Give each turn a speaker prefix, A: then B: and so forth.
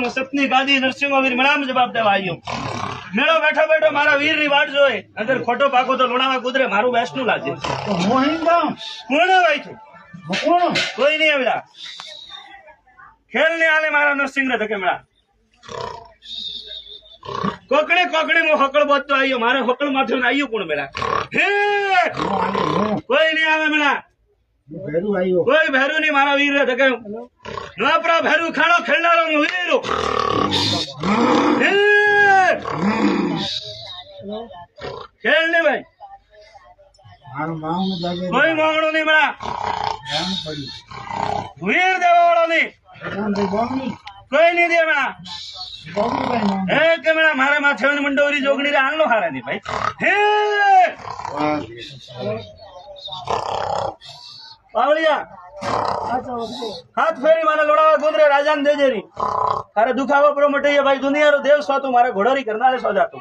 A: સપની ગાદી નરસિંહવીર મેળામાં જવાબ દેવા આવ્યો। મેળો બેઠો બેઠો મારા વીર ની વાટ જોઈ, અગર ખોટો પાકો તો લોણાવા કુદરે મારું બેસનું લાગે। કોણ ભાઈ છું? કોઈ નહીં આવ્યા। ખેલ ને આલે મારા નરસિંહ ને ધકે મેળા કોકડે કોકડે હું હકળ બોતતો આવ્યો, મારે હકળ માથે આવ્યું કોણ મેળા? હે કોઈ નહીં આવે મેળા, કોઈ ભેરું નહીં મારા વીર ને ધકે નોપરા ભેરું ખાણો ખેલનારો નું વીરો ખેલ ને ભાઈ કોઈ માંગણું નહીં મેળા, વીર દેવા વાળો નહીં કોઈ નહીં દે મેળા। હે કે મેળા મારે માથે મંડોરી જોગણી રે આણલો હારા નહીં ભાઈ। હે પાવળિયા हाथ फेरी माने लोड़ावा गोंदरे राजान दे जेरी थारे दुखावा प्रो मटे भाई दुनिया रो देव स्वातु मारे घोड़ारी करना रे सो जातो।